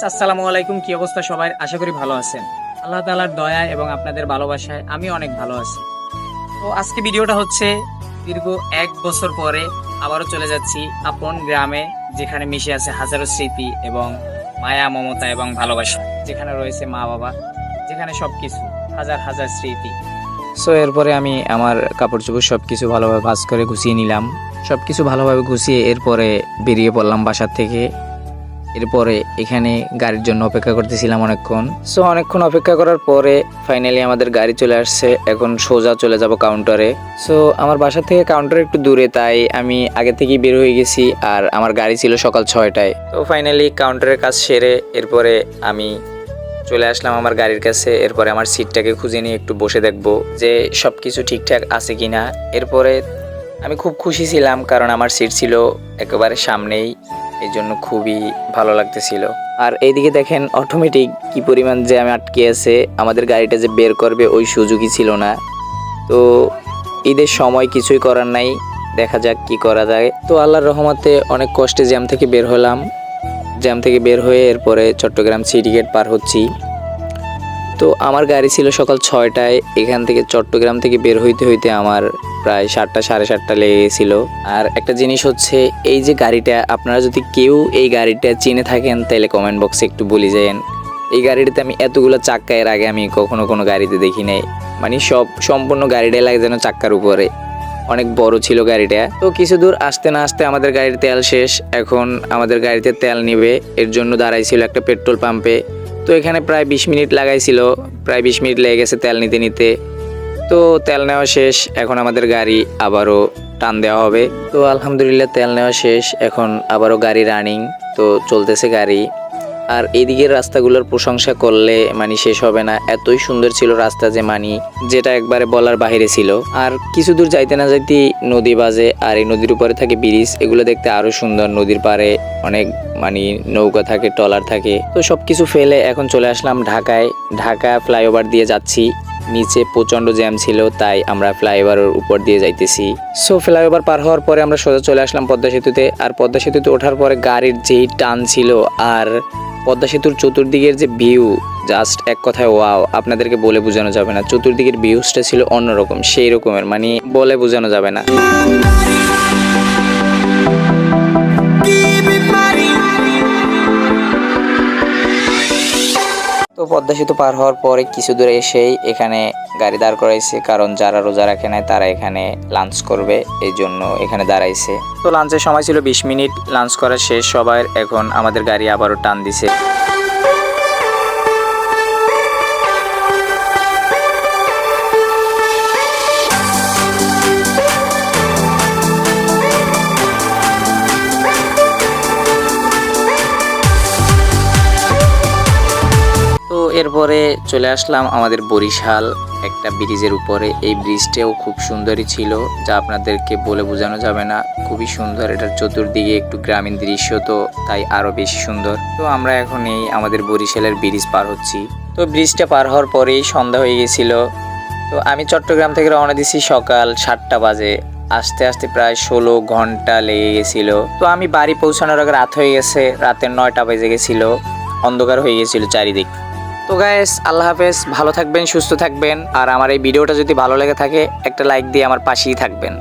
আসসালামু আলাইকুম। কি অবস্থা সবাই? আশা করি ভালো আছেন। আল্লাহ তাআলার দয়া এবং আপনাদের ভালোবাসায় আমি অনেক ভালো আছি। তো আজকে ভিডিওটা হচ্ছে দীর্ঘ 1 বছর পরে আবারও চলে যাচ্ছি আপন গ্রামে, যেখানে মিশে আছে হাজারো স্মৃতি এবং মায়া, মমতা এবং ভালোবাসা, যেখানে রয়েছে মা বাবা, যেখানে সবকিছু হাজার হাজার স্মৃতি। সো এরপরে আমি আমার কাপড় চোপড় সবকিছু ভালোভাবে ভাঁজ করে গুছিয়ে নিলাম। সবকিছু ভালোভাবে গুছিয়ে এরপরে বেরিয়ে পড়লাম বাসার থেকে। এরপরে এখানে গাড়ির জন্য অপেক্ষা করতেছিলাম অনেকক্ষণ। সো অনেকক্ষণ অপেক্ষা করার পরে ফাইনালি আমাদের গাড়ি চলে আসছে। এখন সোজা চলে যাব কাউন্টারে। সো আমার বাসা থেকে কাউন্টার একটু দূরে, তাই আমি আগে থেকেই বের হয়ে গেছি, আর আমার গাড়ি ছিল সকাল 6টায়। তো ফাইনালি কাউন্টারের কাজ সেরে এরপরে আমি চলে আসলাম আমার গাড়ির কাছে। এরপরে আমার সিটটাকে খুঁজে নিয়ে একটু বসে দেখবো যে সব কিছু ঠিকঠাক আছে কিনা। এরপরে আমি খুব খুশি ছিলাম, কারণ আমার সিট ছিল একেবারে সামনেই, এই জন্য খুবই ভালো লাগতেছিল। আর এইদিকে দেখেন অটোমেটিক কি পরিমাণ জ্যাম আটকে আছে। আমাদের গাড়িটা যে বের করবে ওই সুযোগই ছিল না। তো ঈদের সময় কিছুই করার নাই, দেখা যাক কি করা যায়। তো আল্লাহর রহমতে অনেক কষ্টে জ্যাম থেকে বের হলাম। জ্যাম থেকে বের হয়ে এরপরে চট্টগ্রাম সিটি গেট পার হচ্ছি। তো আমার গাড়ি ছিল সকাল 6টায়। এখান থেকে চট্টগ্রাম থেকে বের হইতে হইতে আমার প্রায় 7টা সাড়ে 7টা লেগে গেছিলো। আর একটা জিনিস হচ্ছে, এই যে গাড়িটা, আপনারা যদি কেউ এই গাড়িটা চিনে থাকেন তাহলে কমেন্ট বক্সে একটু বলে যান। এই গাড়িটাতে আমি এতগুলো চাক্কা এর আগে আমি কখনো কোনো গাড়িতে দেখি নাই। মানে সম্পূর্ণ গাড়িটাই লাগে যেন চাক্কার উপরে। অনেক বড় ছিল গাড়িটা। তো কিছু দূর আসতে না আসতে আমাদের গাড়ির তেল শেষ। এখন আমাদের গাড়িতে তেল নিবে, এর জন্য দাঁড়াইছিল একটা পেট্রোল পাম্পে। তো এখানে প্রায় 20 মিনিট লাগাইছিল, প্রায় 20 মিনিট লেগে গেছে তেল নিতে নিতে। তো তেল নেওয়া শেষ, এখন আমাদের গাড়ি আবারও টান দেওয়া হবে। তো আলহামদুলিল্লাহ তেল নেওয়া শেষ, এখন আবারও গাড়ি রানিং। তো চলতেছে গাড়ি। আর এইদিকের রাস্তাগুলোর প্রশংসা করলে মানে শেষ হবে না, এতই সুন্দর ছিল রাস্তা যে যেটা একবারে বলার বাইরে ছিল। আর কিছু দূর যাইতে না যাইতে নদী বাজে, আর এই নদীর উপরে থাকে ব্রিজ, এগুলো দেখতে আরো সুন্দর। নদীর পাড়ে অনেক নৌকা থাকে, ট্রলার থাকে। তো সবকিছু ফেলে এখন চলে আসলাম ঢাকায়। ঢাকা ফ্লাইওভার দিয়ে যাচ্ছি। নিচে প্রচন্ড জ্যাম ছিল, তাই আমরা ফ্লাইওভারের উপর দিয়ে যাইতেছি। সো ফ্লাইওভার পার হওয়ার পরে আমরা সোজা চলে আসলাম পদ্মা সেতুতে। আর পদ্মা সেতুতে ওঠার পরে গাড়ির যেই টান ছিল, আর পদ্মা সেতুর চতুর্দিকের যে ভিউ, জাস্ট এক কথায় ওয়াও। আপনাদেরকে বলে বোঝানো যাবে না। চতুর্দিকের ভিউসটা ছিল অন্যরকম, সেই রকমের, বলে বোঝানো যাবে না। তো পদ্মা সেতু পার হওয়ার পরে কিছু দূরে এসেই এখানে গাড়ি দাঁড় করাইছে, কারণ যারা রোজা রাখে নাই তারা এখানে লাঞ্চ করবে, এই জন্য এখানে দাঁড়াইছে। তো লাঞ্চের সময় ছিল 20 মিনিট, লাঞ্চ করা শেষ সবার। এখন আমাদের গাড়ি আবারও টান দিছে। এরপরে চলে আসলাম আমাদের বরিশাল একটা ব্রিজের উপরে। এই ব্রিজটাও খুব সুন্দরই ছিল, যা আপনাদেরকে বলে বোঝানো যাবে না। খুবই সুন্দর, এটার চতুর্দিকে একটু গ্রামীণ দৃশ্য, তো তাই আরো বেশি সুন্দর। তো আমরা এখন এই আমাদের বরিশালের ব্রিজ পার হচ্ছি। তো ব্রিজটা পার হওয়ার পরেই সন্ধ্যা হয়ে গেছিল। তো আমি চট্টগ্রাম থেকে রওনা দিছি সকাল 7টা বাজে। আস্তে আস্তে প্রায় 16 ঘন্টা লেগে গেছিল। তো আমি বাড়ি পৌঁছানোর আগে রাত হয়ে গেছে, রাতের 9টা বেজে গেছিল, অন্ধকার হয়ে গেছিল চারিদিক। তো গাইস, আল্লাহ হাফেজ, ভালো থাকবেন, সুস্থ থাকবেন। আর আমার এই ভিডিওটা যদি ভালো লেগে থাকে একটা লাইক দিয়ে আমার পাশেই থাকবেন।